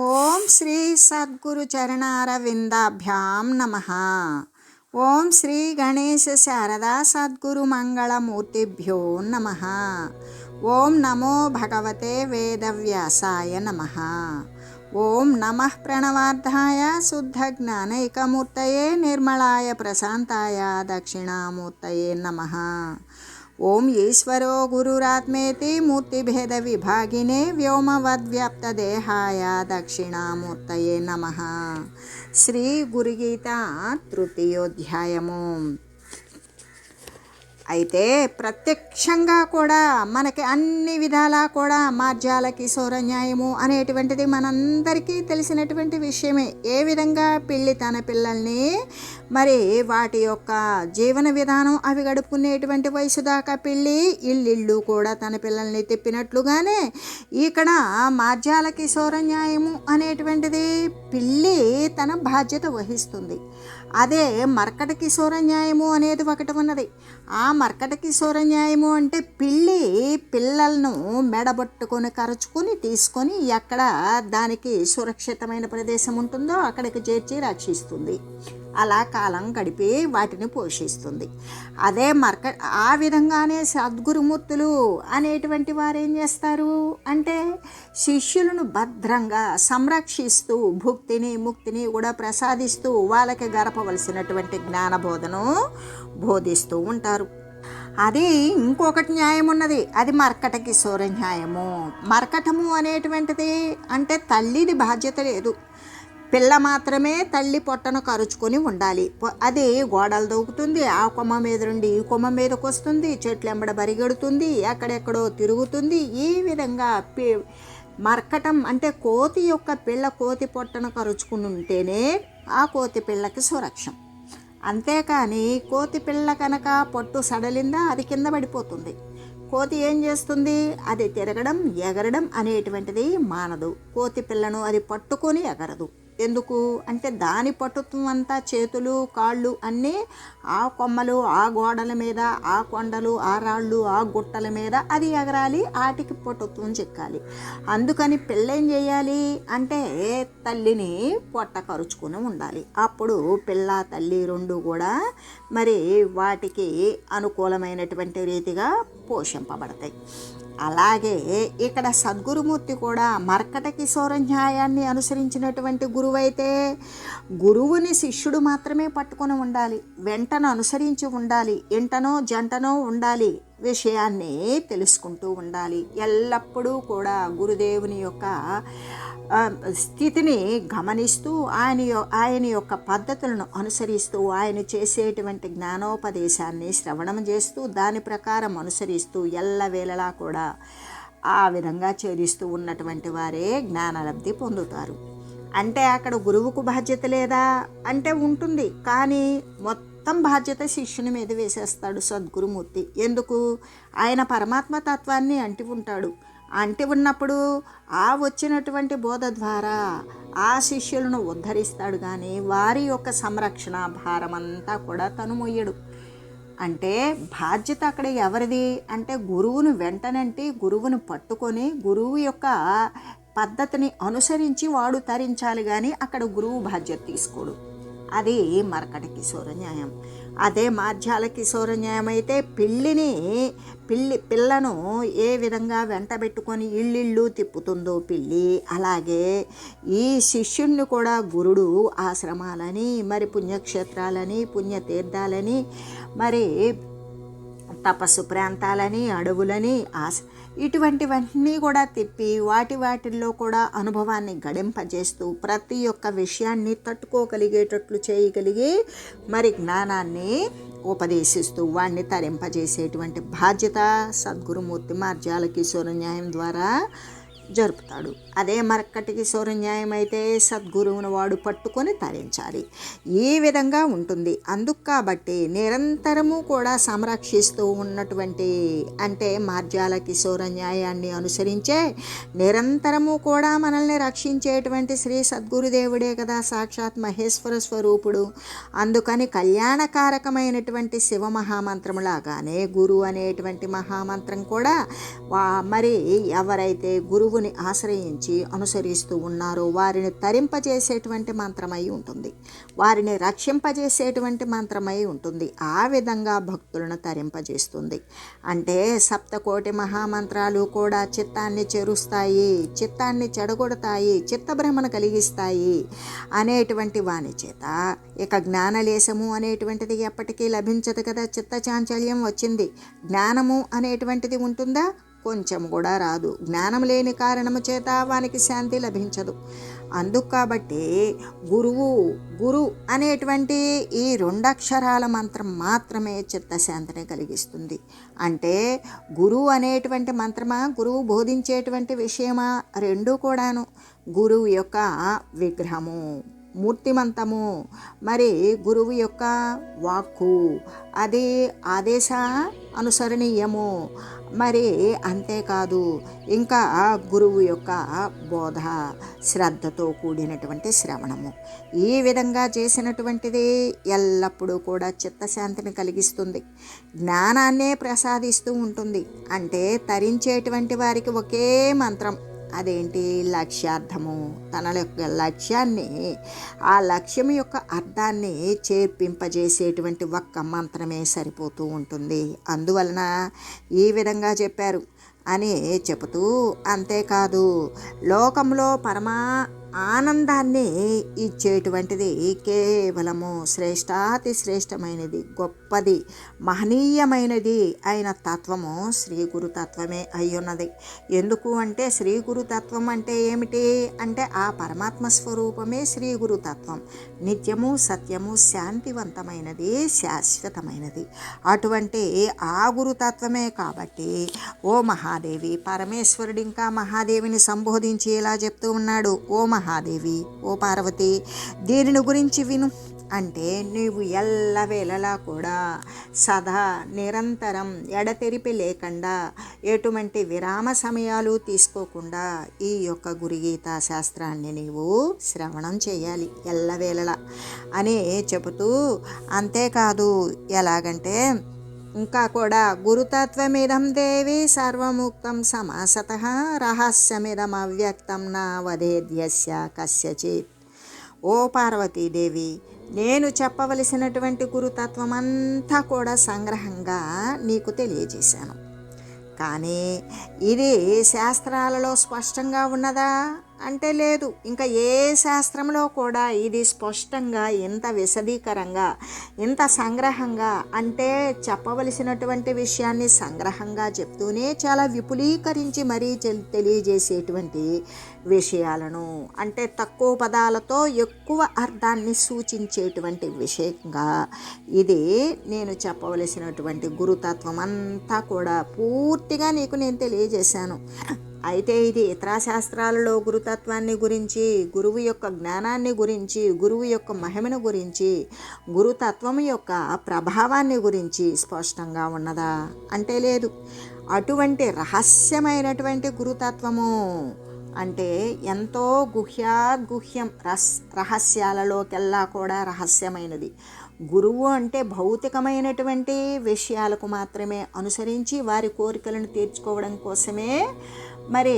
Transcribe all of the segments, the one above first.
ఓం శ్రీ సద్గురు చరణారవిందాభ్యాం నమః. ఓం శ్రీ గణేశ శారదా సద్గురు మంగళమూర్తిభ్యో నమః. ఓం నమో భగవతే వేదవ్యాసాయ నమః. ఓం నమః ప్రణవార్థాయ శుద్ధజ్ఞానైకమూర్తయే నిర్మలాయ ప్రశాంతాయ దక్షిణామూర్తయే నమః. ఓం ఈశ్వరో గురురాత్మేతి మూర్తిభేద విభాగినే వ్యోమవద్వ్యాప్తదేహాయ దక్షిణామూర్తయే నమః. శ్రీ గురుగీత తృతీయోధ్యాయము. అయితే ప్రత్యక్షంగా కూడా మనకి అన్ని విధాలా కూడా మార్జాల కిశోర న్యాయము అనేటువంటిది మనందరికీ తెలిసినటువంటి విషయమే. ఏ విధంగా పిల్లి తన పిల్లల్ని మరి వాటి యొక్క జీవన విధానం అవి గడుపుకునేటువంటి వయసు దాకా పిల్లి ఇల్లు కూడా తన పిల్లల్ని తిప్పినట్లుగానే ఇక్కడ మార్జాల కిశోర న్యాయము అనేటువంటిది పిల్లి తన బాధ్యత వహిస్తుంది. అదే మర్కట కిశోర న్యాయము అనేది ఒకటి ఉన్నది. ఆ మర్కట కిశోర న్యాయము అంటే పిల్లి పిల్లలను మెడబట్టుకొని కరుచుకొని తీసుకొని ఎక్కడ దానికి సురక్షితమైన ప్రదేశం ఉంటుందో అక్కడికి చేర్చి రక్షిస్తుంది. అలా కాలం గడిపి వాటిని పోషిస్తుంది. అదే ఆ విధంగానే సద్గురుమూర్తులు అనేటువంటి వారు ఏం చేస్తారు అంటే శిష్యులను భద్రంగా సంరక్షిస్తూ భుక్తిని ముక్తిని కూడా ప్రసాదిస్తూ వాళ్ళకి గడపవలసినటువంటి జ్ఞానబోధను బోధిస్తూ ఉంటారు. అది ఇంకొకటి న్యాయం ఉన్నది, అది మర్కట కిశోర న్యాయము. మర్కటము అనేటువంటిది అంటే తల్లిది బాధ్యత లేదు, పిల్ల మాత్రమే తల్లి పొట్టను కరుచుకొని ఉండాలి. అది గోడలు దూకుతుంది, ఆ కొమ్మ మీద నుండి ఈ కొమ్మ మీదకి వస్తుంది, చెట్లు ఎంబడ బరిగెడుతుంది, ఎక్కడెక్కడో తిరుగుతుంది. ఈ విధంగా మర్కటం అంటే కోతి యొక్క పిల్ల కోతి పొట్టను కరుచుకుని ఉంటేనే ఆ కోతి పిల్లకి సురక్షం. అంతేకాని కోతి పిల్ల కనుక పొట్టు సడలిందా అది కింద పడిపోతుంది. కోతి ఏం చేస్తుంది, అది తిరగడం ఎగరడం అనేటువంటిది మానదు. కోతి పిల్లను అది పట్టుకొని ఎగరదు. ఎందుకు అంటే దాని పట్టుత్వం అంతా చేతులు కాళ్ళు అన్నీ ఆ కొమ్మలు ఆ గోడల మీద ఆ కొండలు ఆ రాళ్ళు ఆ గుట్టల మీద అది ఎగరాలి, ఆటికి పట్టుత్వం చిక్కాలి. అందుకని పిల్ల ఏం చేయాలి అంటే తల్లిని పొట్ట కరుచుకుని ఉండాలి. అప్పుడు పిల్ల తల్లి రెండు కూడా మరి వాటికి అనుకూలమైనటువంటి రీతిగా పోషింపబడతాయి. అలాగే ఇక్కడ సద్గురుమూర్తి కూడా మర్కట కిశోర న్యాయాన్ని అనుసరించినటువంటి గురువైతే గురువుని శిష్యుడు మాత్రమే పట్టుకొని ఉండాలి, వెంటను అనుసరించి ఉండాలి, ఇంటనో జంటనో ఉండాలి, విషయాన్ని తెలుసుకుంటూ ఉండాలి. ఎల్లప్పుడూ కూడా గురుదేవుని యొక్క స్థితిని గమనిస్తూ ఆయన యొక్క పద్ధతులను అనుసరిస్తూ ఆయన చేసేటువంటి జ్ఞానోపదేశాన్ని శ్రవణం చేస్తూ దాని ప్రకారం అనుసరిస్తూ ఎల్లవేళలా కూడా ఆ విధంగా చేరిస్తూ ఉన్నటువంటి వారే జ్ఞానలబ్ధి పొందుతారు. అంటే అక్కడ గురువుకు బాధ్యత లేదా అంటే ఉంటుంది, కానీ మొత్తం బాధ్యత శిష్యుని మీద వేసేస్తాడు సద్గురుమూర్తి. ఎందుకు, ఆయన పరమాత్మ తత్వాన్ని అంటి ఉంటాడు. అంటి ఉన్నప్పుడు ఆ వచ్చినటువంటి బోధ ద్వారా ఆ శిష్యులను ఉద్ధరిస్తాడు, కానీ వారి యొక్క సంరక్షణ భారమంతా కూడా తను మొయ్యడు. అంటే బాధ్యత అక్కడ ఎవరిది అంటే గురువును వెంటనంటే గురువును పట్టుకొని గురువు యొక్క పద్ధతిని అనుసరించి వాడు తరించాలి, కానీ అక్కడ గురువు బాధ్యత తీసుకోడు. అది మర్కట కిశోర న్యాయం. అదే మార్జాల కిశోర న్యాయం అయితే పిల్లను ఏ విధంగా వెంటబెట్టుకొని ఇల్లు తిప్పుతుందో పిల్లి, అలాగే ఈ శిష్యుణ్ణి కూడా గురుడు ఆశ్రమాలని మరి పుణ్యక్షేత్రాలని పుణ్యతీర్థాలని మరి తపస్సు ప్రాంతాలని అడవులని ఇటువంటివన్నీ కూడా తిప్పి వాటిల్లో కూడా అనుభవాన్ని గడింపజేస్తూ ప్రతి ఒక్క విషయాన్ని తట్టుకోగలిగేటట్లు చేయగలిగి మరి జ్ఞానాన్ని ఉపదేశిస్తూ వాడిని తరింపజేసేటువంటి బాధ్యత సద్గురుమూర్తి మార్జాల కిశోర న్యాయం ద్వారా జరుపుతాడు. అదే మర్కట కిశోర న్యాయం అయితే సద్గురువును వాడు పట్టుకొని తరించాలి. ఈ విధంగా ఉంటుంది. అందుకు కాబట్టి నిరంతరము కూడా సంరక్షిస్తూ ఉన్నటువంటి అంటే మార్జాల కిశోర న్యాయాన్ని అనుసరించే నిరంతరము కూడా మనల్ని రక్షించేటువంటి శ్రీ సద్గురుదేవుడే కదా సాక్షాత్ మహేశ్వర స్వరూపుడు. అందుకని కళ్యాణకారకమైనటువంటి శివ మహామంత్రములాగానే గురు అనేటువంటి మహామంత్రం కూడా మరి ఎవరైతే గురువుని ఆశ్రయించి అనుసరించి అనుసరిస్తూ ఉన్నారో వారిని తరింపజేసేటువంటి మంత్రమై ఉంటుంది, వారిని రక్షింపజేసేటువంటి మంత్రమై ఉంటుంది. ఆ విధంగా భక్తులను తరింపజేస్తుంది. అంటే సప్తకోటి మహామంత్రాలు కూడా చిత్తాన్ని చెరుస్తాయి, చిత్తాన్ని చెడగొడతాయి, చిత్తభ్రమణ కలిగిస్తాయి అనేటువంటి వాని చేత ఇక జ్ఞానలేశము అనేటువంటిది ఎప్పటికీ లభించదు కదా. చిత్త చాంచల్యం వచ్చింది, జ్ఞానము అనేటువంటిది ఉంటుందా? కొంచెం కూడా రాదు. జ్ఞానం లేని కారణము చేత వానికి శాంతి లభించదు. అందుకు కాబట్టి గురు అనేటువంటి ఈ 2 అక్షరాల మంత్రం మాత్రమే చిత్తశాంతిని కలిగిస్తుంది. అంటే గురువు అనేటువంటి మంత్రమా, గురువు బోధించేటువంటి విషయమా, రెండూ కూడాను గురువు యొక్క విగ్రహము, మూర్తిమంతము, మరి గురువు యొక్క వాక్కు అది ఆదేశ అనుసరణీయము. మరి అంతేకాదు, ఇంకా గురువు యొక్క బోధ, శ్రద్ధతో కూడినటువంటి శ్రవణము, ఈ విధంగా చేసినటువంటిది ఎల్లప్పుడూ కూడా చిత్తశాంతిని కలిగిస్తుంది, జ్ఞానాన్నే ప్రసాదిస్తూ ఉంటుంది. అంటే తరించేటువంటి వారికి ఒకే మంత్రం, అదేంటి? లక్ష్యార్థము. తన యొక్క లక్ష్యాన్ని, ఆ లక్ష్యం యొక్క అర్థాన్ని చేర్పింపజేసేటువంటి ఒక్క మంత్రమే సరిపోతూ ఉంటుంది. అందువలన ఈ విధంగా చెప్పారు అని చెబుతూ, అంతేకాదు లోకంలో పరమా ఆనందాన్ని ఇచ్చేటువంటిది కేవలము శ్రేష్టాతి శ్రేష్టమైనది, గొప్పది, మహనీయమైనది అయిన తత్వము శ్రీ గురుతత్వమే అయ్యున్నది. ఎందుకు అంటే శ్రీ గురుతత్వం అంటే ఏమిటి అంటే ఆ పరమాత్మ స్వరూపమే శ్రీ గురుతత్వం. నిత్యము, సత్యము, శాంతివంతమైనది, శాశ్వతమైనది. అటువంటి ఆ గురుతత్వమే కాబట్టి ఓ మహాదేవి, పరమేశ్వరుడు ఇంకా మహాదేవిని సంబోధించి ఇలా చెప్తూ ఉన్నాడు, ఓ మహాదేవి, ఓ పార్వతి, దీనిని గురించి విను. అంటే నీవు ఎల్లవేళలా కూడా సదా నిరంతరం ఎడతెరిపి లేకుండా, ఎటువంటి విరామ సమయాలు తీసుకోకుండా ఈ యొక్క గురుగీతా శాస్త్రాన్ని నీవు శ్రవణం చేయాలి ఎల్లవేళలా అని చెబుతూ, అంతేకాదు ఎలాగంటే ఇంకా కూడా గురుతత్వమిదం దేవి సర్వముక్తం సమాసతః రహస్యమిదం అవ్యక్తం నా వదేద్యస్య కస్యచిత్. ఓ పార్వతీదేవి, నేను చెప్పవలసినటువంటి గురుతత్వం అంతా కూడా సంగ్రహంగా నీకు తెలియజేశాను. కానీ ఇది శాస్త్రాలలో స్పష్టంగా ఉన్నదా అంటే లేదు. ఇంకా ఏ శాస్త్రంలో కూడా ఇది స్పష్టంగా, ఇంత విశదీకరంగా, ఇంత సంగ్రహంగా, అంటే చెప్పవలసినటువంటి విషయాన్ని సంగ్రహంగా చెప్తూనే చాలా విపులీకరించి మరీ తెలియజేసేటువంటి విషయాలను, అంటే తక్కువ పదాలతో ఎక్కువ అర్థాన్ని సూచించేటువంటి విషయంగా ఇది నేను చెప్పవలసినటువంటి గురుతత్వం అంతా కూడా పూర్తిగా నీకు నేను తెలియజేశాను. అయితే ఇది ఇతర శాస్త్రాలలో గురుతత్వాన్ని గురించి, గురువు యొక్క జ్ఞానాన్ని గురించి, గురువు యొక్క మహిమను గురించి, గురుతత్వం యొక్క ప్రభావాన్ని గురించి స్పష్టంగా ఉన్నదా అంటే లేదు. అటువంటి రహస్యమైనటువంటి గురుతత్వము అంటే ఎంతో గుహ్యం, రహస్యాలలోకెల్లా కూడా రహస్యమైనది. గురువు అంటే భౌతికమైనటువంటి విషయాలకు మాత్రమే అనుసరించి వారి కోరికలను తీర్చుకోవడం కోసమే మరి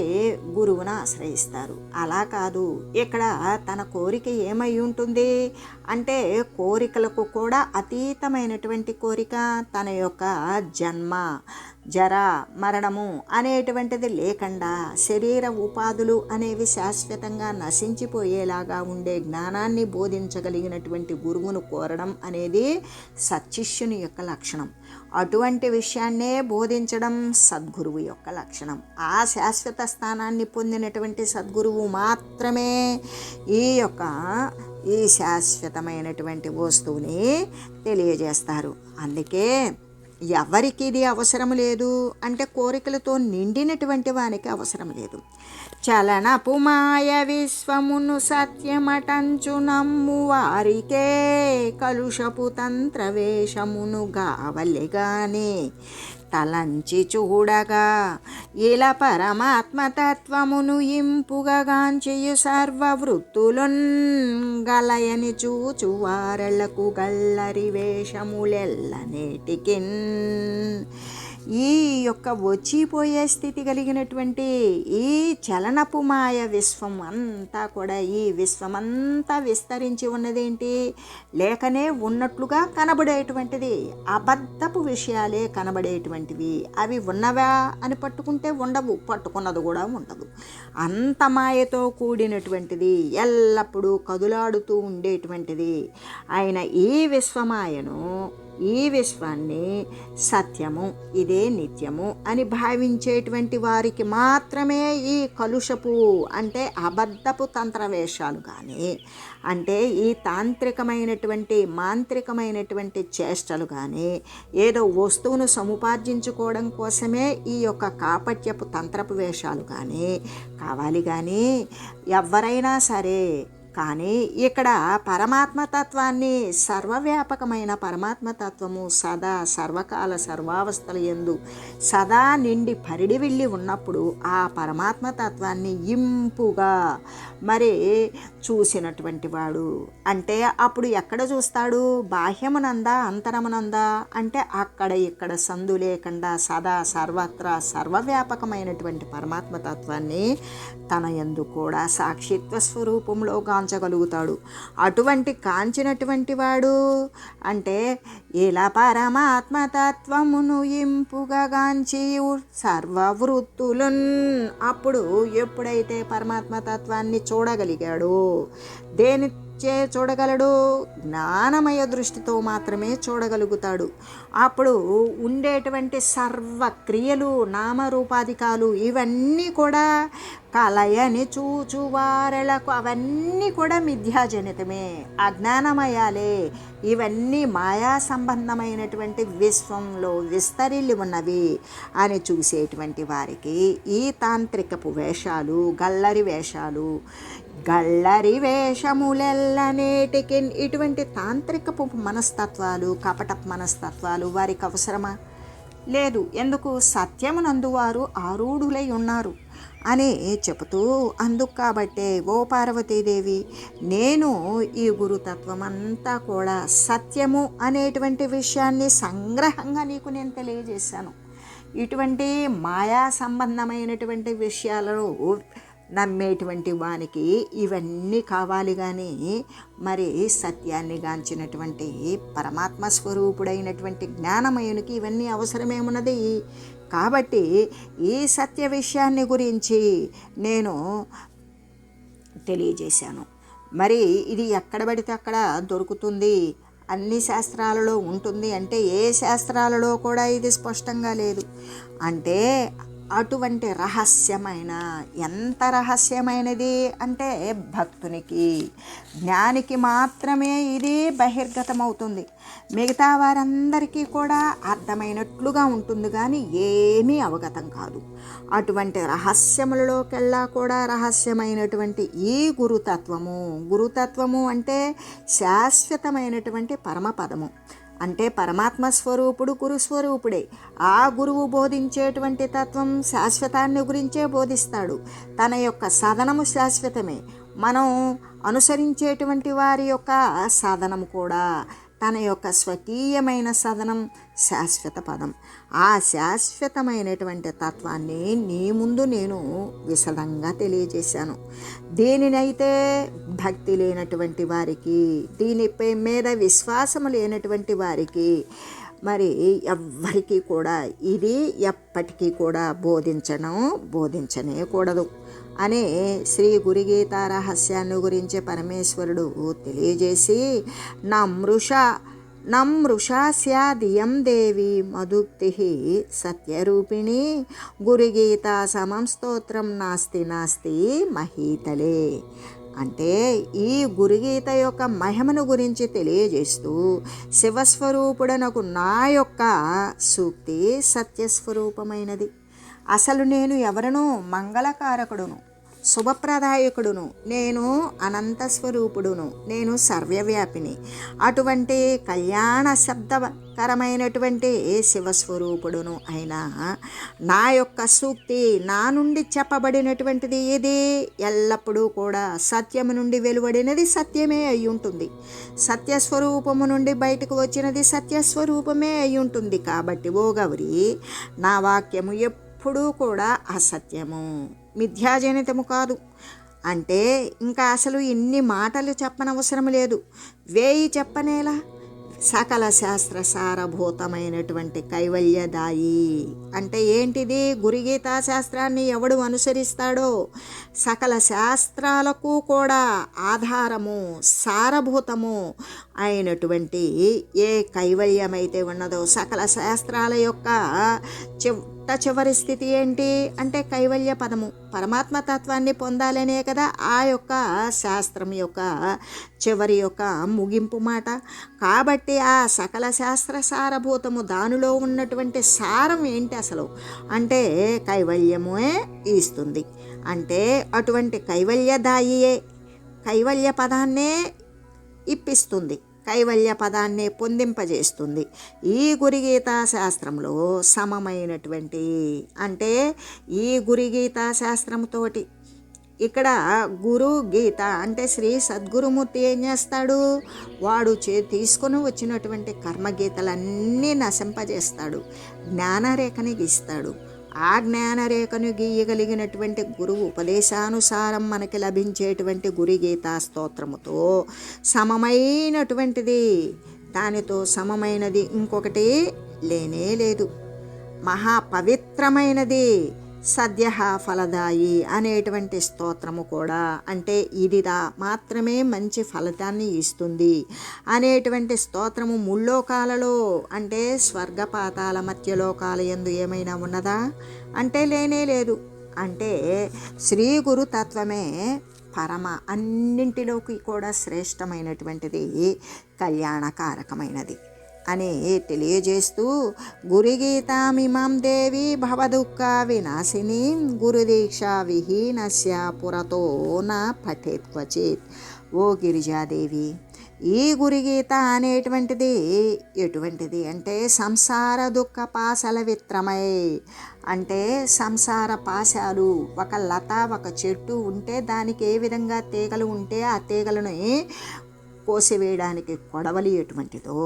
గురువును ఆశ్రయిస్తారు. అలా కాదు, ఇక్కడ తన కోరిక ఏమై ఉంటుంది అంటే కోరికలకు కూడా అతీతమైనటువంటి కోరిక, తన యొక్క జన్మ, జర, మరణము అనేటువంటిది లేకుండా శరీర ఉపాధులు అనేవి శాశ్వతంగా నశించిపోయేలాగా ఉండే జ్ఞానాన్ని బోధించగలిగినటువంటి గురువును కోరడం అనేది సత్శిష్యుని యొక్క లక్షణం. అటువంటి విషయాన్నే బోధించడం సద్గురువు యొక్క లక్షణం. ఆ శాశ్వత స్థానాన్ని పొందినటువంటి సద్గురువు మాత్రమే ఈ శాశ్వతమైనటువంటి వస్తువుని తెలియజేస్తారు. అందుకే ఎవరికి ఇది అవసరం లేదు అంటే కోరికలతో నిండినటువంటి వానికి అవసరం లేదు. చలనపు మాయ విశ్వమును సత్యమటంచు నమ్ము వారికే కలుషపు తంత్రవేషమును గావలిగానే తలంచి చూడగా ఇలా పరమాత్మతత్వమును ఇంపుగాంచియు సర్వవృత్తులున్ గలయని చూచు వారళ్లకు గల్లరి వేషములెల్ల నేటికిన్. ఈ యొక్క వచ్చిపోయే స్థితి కలిగినటువంటి ఈ చలనపు మాయ విశ్వం అంతా కూడా, ఈ విశ్వమంతా విస్తరించి ఉన్నదేంటి? లేకనే ఉన్నట్లుగా కనబడేటువంటిది, అబద్ధపు విషయాలే కనబడేటువంటివి. అవి ఉన్నవా అని పట్టుకుంటే ఉండవు, పట్టుకున్నది కూడా ఉండదు. అంత మాయతో కూడినటువంటిది, ఎల్లప్పుడూ కదులాడుతూ ఉండేటువంటిది ఆయన ఈ విశ్వమాయను, ఈ విశ్వాన్ని సత్యము, ఇదే నిత్యము అని భావించేటువంటి వారికి మాత్రమే ఈ కలుషపు అంటే అబద్ధపు తంత్రవేషాలు కానీ, అంటే ఈ తాంత్రికమైనటువంటి మాంత్రికమైనటువంటి చేష్టలు కానీ, ఏదో వస్తువును సముపార్జించుకోవడం కోసమే ఈ యొక్క కాపట్యపు తంత్రపు వేషాలు కానీ కావాలి. కానీ ఎవరైనా సరే, కానీ ఇక్కడ పరమాత్మతత్వాన్ని, సర్వవ్యాపకమైన పరమాత్మతత్వము సదా సర్వకాల సర్వావస్థల యందు సదా నిండి పరిడి వెళ్ళి ఉన్నప్పుడు ఆ పరమాత్మతత్వాన్ని ఇంపుగా మరి చూసినటువంటి వాడు అంటే అప్పుడు ఎక్కడ చూస్తాడు? బాహ్యమునందా అంతరమునందా అంటే అక్కడ ఇక్కడ సందు లేకుండా సదా సర్వత్రా సర్వవ్యాపకమైనటువంటి పరమాత్మతత్వాన్ని తన యందు కూడా సాక్షిత్వ స్వరూపంలో కాంచగలుగుతాడు. అటువంటి కాంచినటువంటి వాడు అంటే ఇలా పరమాత్మతత్వమును ఇంపుగా గాంచి సర్వవృత్తులున్, అప్పుడు ఎప్పుడైతే పరమాత్మతత్వాన్ని చూడగలిగాడో, దేని చూడగలడు? జ్ఞానమయ దృష్టితో మాత్రమే చూడగలుగుతాడు. అప్పుడు ఉండేటువంటి సర్వక్రియలు, నామరూపాధికాలు ఇవన్నీ కూడా కలయని చూచువారలకు అవన్నీ కూడా మిథ్యాజనితమే, అజ్ఞానమయాలే. ఇవన్నీ మాయా సంబంధమైనటువంటి విశ్వంలో విస్తరిల్లి ఉన్నవి అని చూసేటువంటి వారికి ఈ తాంత్రికపు వేషాలు, గల్లరి వేషములెల్లనేటికి ఇటువంటి తాంత్రికపు మనస్తత్వాలు, కపటపు మనస్తత్వాలు వారికి అవసరమా? లేదు. ఎందుకు? సత్యమునందు వారు ఆరూఢులై ఉన్నారు అని చెబుతూ, అందుకు కాబట్టే ఓ పార్వతీదేవి, నేను ఈ గురుతత్వం అంతా కూడా సత్యము అనేటువంటి విషయాన్ని సంగ్రహంగా నీకు నేను తెలియజేశాను. ఇటువంటి మాయా సంబంధమైనటువంటి విషయాలను నమ్మేటువంటి వానికి ఇవన్నీ కావాలి. కానీ మరి సత్యాన్ని గాంచినటువంటి పరమాత్మ స్వరూపుడైనటువంటి జ్ఞానమయునికి ఇవన్నీ అవసరమేమున్నది? కాబట్టి ఈ సత్య విషయాన్ని గురించి నేను తెలియజేశాను. మరి ఇది ఎక్కడ పడితే అక్కడ దొరుకుతుంది, అన్ని శాస్త్రాలలో ఉంటుంది అంటే ఏ శాస్త్రాలలో కూడా ఇది స్పష్టంగా లేదు. అంటే అటువంటి రహస్యమైన, ఎంత రహస్యమైనది అంటే భక్తునికి, జ్ఞానికి మాత్రమే ఇది బహిర్గతమవుతుంది. మిగతా వారందరికీ కూడా అర్థమైనట్లుగా ఉంటుంది కానీ ఏమీ అవగతం కాదు. అటువంటి రహస్యములలోకెల్లా కూడా రహస్యమైనటువంటి ఈ గురుతత్వము అంటే శాశ్వతమైనటువంటి పరమపదము. అంటే పరమాత్మ స్వరూపుడు గురుస్వరూపుడే. ఆ గురువు బోధించేటువంటి తత్వం శాశ్వతాన్ని గురించే బోధిస్తాడు. తన యొక్క సాధనము శాశ్వతమే. మనం అనుసరించేటువంటి వారి యొక్క సాధనము కూడా తన యొక్క స్వకీయమైన సాధనం శాశ్వత పదం. ఆ శాశ్వతమైనటువంటి తత్వాన్ని నీ ముందు నేను విశదంగా తెలియజేశాను. దీనినైతే భక్తి లేనటువంటి వారికి, దీనిపై మీద విశ్వాసము లేనటువంటి వారికి మరి ఎవ్వరికీ కూడా ఇది ఎప్పటికీ కూడా బోధించనే కూడదు అనే శ్రీ గురుగీతా రహస్యాన్ని గురించి పరమేశ్వరుడు తెలియజేసి, నమృషాస్యాదియం దేవి మధుక్తి సత్యరూపిణి గురుగీతా సమం స్తోత్రం నాస్తి మహీతలే. అంటే ఈ గురుగీత యొక్క మహిమను గురించి తెలియజేస్తూ, శివస్వరూపుడనకు నా యొక్క సూక్తి సత్యస్వరూపమైనది. అసలు నేను ఎవరను? మంగళకారకుడును, శుభప్రదాయకుడును, నేను అనంత స్వరూపుడును, నేను సర్వవ్యాపిని, అటువంటి కళ్యాణ శబ్దకరమైనటువంటి శివస్వరూపుడును అయినా నా యొక్క సూక్తి నా నుండి చెప్పబడినటువంటిది ఇది ఎల్లప్పుడూ కూడా సత్యము నుండి వెలువడినది సత్యమే అయి ఉంటుంది. సత్యస్వరూపము నుండి బయటకు వచ్చినది సత్యస్వరూపమే అయి ఉంటుంది. కాబట్టి ఓ గౌరి, నా వాక్యము ఎప్పుడూ కూడా అసత్యము, మిథ్యాజనితము కాదు. అంటే ఇంకా అసలు ఇన్ని మాటలు చెప్పనవసరం లేదు, 1000 చెప్పనేలా. సకల శాస్త్ర సారభూతమైనటువంటి కైవల్యదాయి అంటే ఏంటిది? గురుగీతా శాస్త్రాన్ని ఎవడు అనుసరిస్తాడో సకల శాస్త్రాలకు కూడా ఆధారము, సారభూతము అయినటువంటి ఏ కైవల్యమైతే ఉన్నదో, సకల శాస్త్రాల యొక్క చివరి స్థితి ఏంటి అంటే కైవల్య పదము, పరమాత్మ తత్వాన్ని పొందాలనే కదా ఆ యొక్క శాస్త్రం యొక్క చివరి యొక్క ముగింపు మాట. కాబట్టి ఆ సకల శాస్త్ర సారభూతము, దానిలో ఉన్నటువంటి సారం ఏంటి అసలు అంటే కైవల్యమే ఇస్తుంది. అంటే అటువంటి కైవల్యదాయియే కైవల్య పదాన్నే ఇప్పిస్తుంది, కైవల్య పదాన్ని పొందింపజేస్తుంది. ఈ గురుగీతా శాస్త్రంలో సమమైనటువంటి అంటే ఈ గురుగీతా శాస్త్రంతోటి ఇక్కడ గురు గీత అంటే శ్రీ సద్గురుమూర్తి ఏం చేస్తాడు? వాడు తీసుకొని వచ్చినటువంటి కర్మగీతలన్నీ నశింపజేస్తాడు, జ్ఞానరేఖని గీస్తాడు. ఆ జ్ఞానరేఖను గీయగలిగినటువంటి గురువు ఉపదేశానుసారం మనకి లభించేటువంటి గురుగీతా స్తోత్రముతో సమమైనటువంటిది, దానితో సమమైనది ఇంకొకటి లేనే లేదు. మహాపవిత్రమైనది సద్య ఫలదాయి అనేటువంటి స్తోత్రము కూడా, అంటే ఇదిదా మాత్రమే మంచి ఫలితాన్ని ఇస్తుంది అనేటువంటి స్తోత్రము ముల్లోకాలలో అంటే స్వర్గపాతాల మధ్యలోకాల యందు ఏమైనా ఉన్నదా అంటే లేనే లేదు. అంటే శ్రీ గురు తత్వమే పరమ అన్నింటిలోకి కూడా శ్రేష్టమైనటువంటిది, కళ్యాణకారకమైనది అని తెలియజేస్తూ గురుగీతామిమాం దేవి భవదుఃఖ వినాశిని గురుదీక్షా విహీనస్య పురతో నా పఠేత్ క్వచిత్. ఓ గిరిజాదేవి, ఈ గురుగీత అనేటువంటిది ఎటువంటిది అంటే సంసార దుఃఖ పాశల విత్రమై, అంటే సంసార పాశాలు, ఒక లత ఒక చెట్టు ఉంటే దానికి ఏ విధంగా తీగలు ఉంటే ఆ తీగలను కోసివేయడానికి కొడవలి ఎటువంటిదో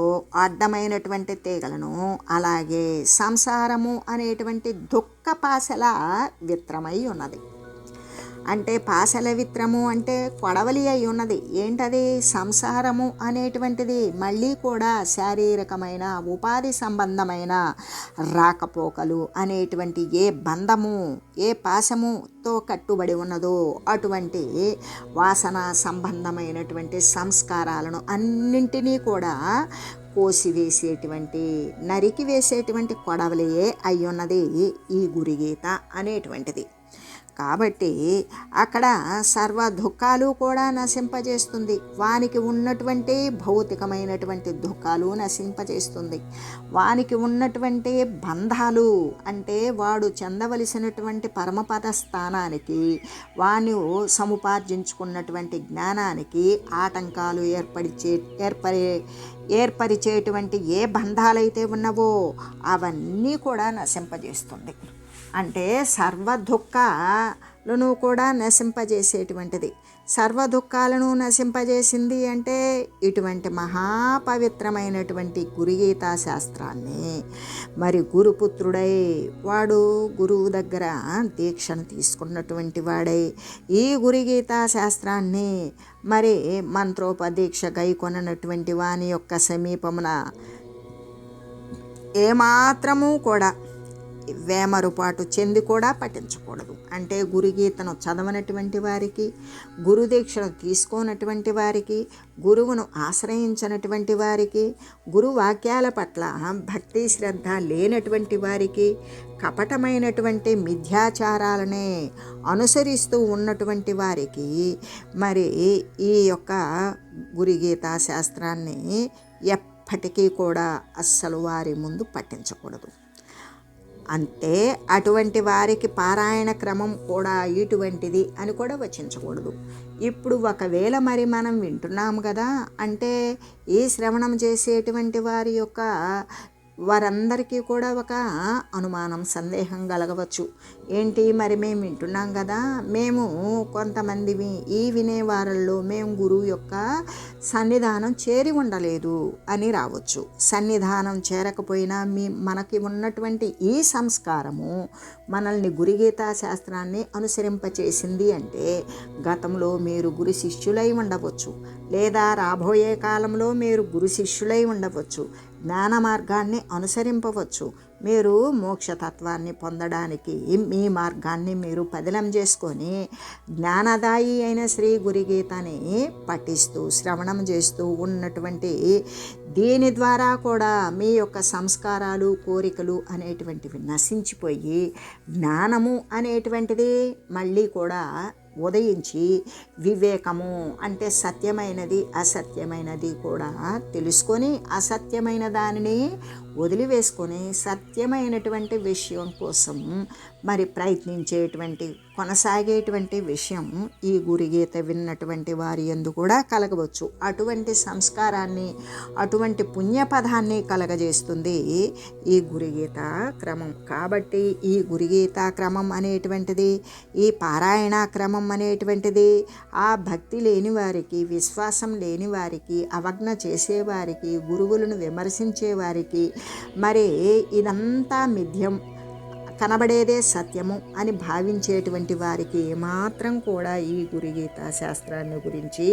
అడ్డమైనటువంటి తీగలను, అలాగే సంసారము అనేటువంటి దుఃఖ పాశల విత్రమై ఉన్నది. అంటే పాశల విత్రము అంటే కొడవలి అయి ఉన్నది. ఏంటది? సంసారము అనేటువంటిది మళ్ళీ కూడా శారీరకమైన ఉపాధి సంబంధమైన రాకపోకలు అనేటువంటి ఏ బంధము, ఏ పాశముతో కట్టుబడి ఉన్నదో అటువంటి వాసన సంబంధమైనటువంటి సంస్కారాలను అన్నింటినీ కూడా కోసివేసేటువంటి, నరికి వేసేటువంటి కొడవలియే అయ్యున్నది ఈ గురుగీత అనేటువంటిది. కాబట్టి అక్కడ సర్వ దుఃఖాలు కూడా నశింపజేస్తుంది, వానికి ఉన్నటువంటి భౌతికమైనటువంటి దుఃఖాలు నశింపజేస్తుంది, వానికి ఉన్నటువంటి బంధాలు అంటే వాడు చెందవలసినటువంటి పరమపద స్థానానికి, వాను సముపార్జించుకున్నటువంటి జ్ఞానానికి ఆటంకాలు ఏర్పరిచేటువంటి ఏ బంధాలైతే ఉన్నవో అవన్నీ కూడా నశింపజేస్తుంది. అంటే సర్వ దుఃఖాలను కూడా నశింపజేసేటువంటిది. సర్వ దుఃఖాలను నశింపజేసింది అంటే ఇటువంటి మహాపవిత్రమైనటువంటి గురుగీతా శాస్త్రాన్ని మరి గురుపుత్రుడై, వాడు గురువు దగ్గర దీక్షను తీసుకున్నటువంటి వాడై ఈ గురుగీతా శాస్త్రాన్ని మరి మంత్రోపదీక్ష గైకొనటువంటి వాని యొక్క సమీపమున ఏమాత్రము కూడా వేమరుపాటు చెంది కూడా పఠించకూడదు. అంటే గురుగీతను చదవనటువంటి వారికి, గురుదీక్షను తీసుకోనటువంటి వారికి, గురువును ఆశ్రయించినటువంటి వారికి, గురు వాక్యాల పట్ల భక్తి శ్రద్ధ లేనటువంటి వారికి, కపటమైనటువంటి మిథ్యాచారాలనే అనుసరిస్తూ ఉన్నటువంటి వారికి మరి ఈ యొక్క గురుగీతా శాస్త్రాన్ని ఎప్పటికీ కూడా అస్సలు వారి ముందు పఠించకూడదు. అంటే అటువంటి వారికి పారాయణ క్రమం కూడా ఇటువంటిది అని కూడా వచించకూడదు. ఇప్పుడు ఒకవేళ మరి మనం వింటున్నాము కదా, అంటే ఈ శ్రవణం చేసేటువంటి వారందరికీ కూడా ఒక అనుమానం, సందేహం కలగవచ్చు. ఏంటి మరి మేము వింటున్నాం కదా, మేము కొంతమంది ఈ వినేవారిలో మేము గురువు యొక్క సన్నిధానం చేరి ఉండలేదు అని రావచ్చు. సన్నిధానం చేరకపోయినా మనకి ఉన్నటువంటి ఈ సంస్కారము మనల్ని గురుగీతా శాస్త్రాన్ని అనుసరింపచేసింది అంటే గతంలో మీరు గురు శిష్యులై ఉండవచ్చు, లేదా రాబోయే కాలంలో మీరు గురు శిష్యులై ఉండవచ్చు, జ్ఞాన మార్గాన్ని అనుసరింపవచ్చు. మీరు మోక్షతత్వాన్ని పొందడానికి మీ మార్గాన్ని మీరు పదిలం చేసుకొని జ్ఞానదాయి అయిన శ్రీ గురుగీతని పఠిస్తూ శ్రవణం చేస్తూ ఉన్నటువంటి దీని ద్వారా కూడా మీ యొక్క సంస్కారాలు, కోరికలు అనేటువంటివి నశించిపోయి జ్ఞానము అనేటువంటిది మళ్ళీ కూడా ఉదయించి వివేకము అంటే సత్యమైనది అసత్యమైనది కూడా తెలుసుకొని అసత్యమైన దానిని వదిలివేసుకొని సత్యమైనటువంటి విషయం కోసం మరి ప్రయత్నించేటువంటి కొనసాగేటువంటి విషయం ఈ గురుగీత విన్నటువంటి వారి యందు కూడా కలగవచ్చు. అటువంటి సంస్కారాన్ని, అటువంటి పుణ్యపదాన్ని కలగజేస్తుంది ఈ గురుగీత క్రమం. కాబట్టి ఈ గురుగీత క్రమం అనేటువంటిది, ఈ పారాయణ క్రమం అనేటువంటిది ఆ భక్తి లేని వారికి, విశ్వాసం లేని వారికి, అవజ్ఞ చేసేవారికి, గురువులను విమర్శించేవారికి మరి ఇదంతా మిథ్యం, కనబడేదే సత్యము అని భావించేటువంటి వారికి ఏమాత్రం కూడా ఈ గురుగీత శాస్త్రాన్ని గురించి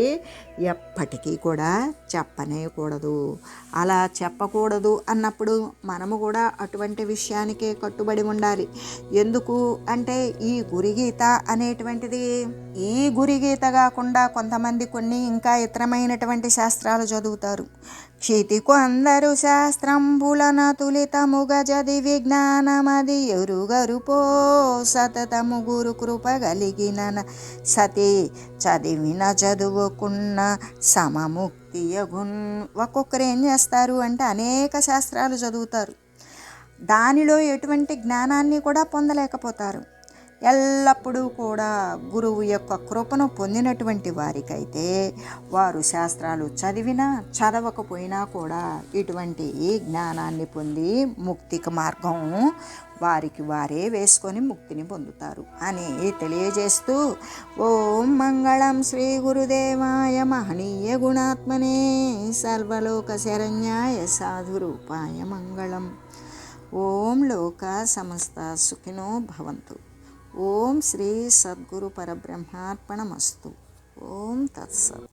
ఎప్పటికీ కూడా చెప్పనేకూడదు. అలా చెప్పకూడదు అన్నప్పుడు మనము కూడా అటువంటి విషయానికే కట్టుబడి ఉండాలి. ఎందుకు అంటే ఈ గురుగీత అనేటువంటిది, ఈ గురుగీత కాకుండా కొంతమంది కొన్ని ఇంకా ఇతరమైనటువంటి శాస్త్రాలు చదువుతారు. క్షితికు అందరు శాస్త్రంబులన తులితముగ చదివి జ్ఞానమది ఎరుగరుపో సతతము గురు కృప కలిగిన సతి చదివిన చదువుకున్న సమముక్తియగున్. ఒక్కొక్కరు ఏం చేస్తారు అంటే అనేక శాస్త్రాలు చదువుతారు, దానిలో ఎటువంటి జ్ఞానాన్ని కూడా పొందలేకపోతారు. ఎల్లప్పుడూ కూడా గురువు యొక్క కృపను పొందినటువంటి వారికైతే వారు శాస్త్రాలు చదివినా చదవకపోయినా కూడా ఇటువంటి జ్ఞానాన్ని పొంది ముక్తికి మార్గం వారికి వారే వేసుకొని ముక్తిని పొందుతారు అని తెలియజేస్తూ ఓం మంగళం శ్రీ గురుదేవాయ మహనీయ గుణాత్మనే సర్వలోక శరణ్యాయ సాధురూపాయ మంగళం. ఓం లోక సమస్త సుఖినో భవంతు. ఓం శ్రీ సద్గురు పరబ్రహ్మార్పణమస్తు. ఓం తత్సత్.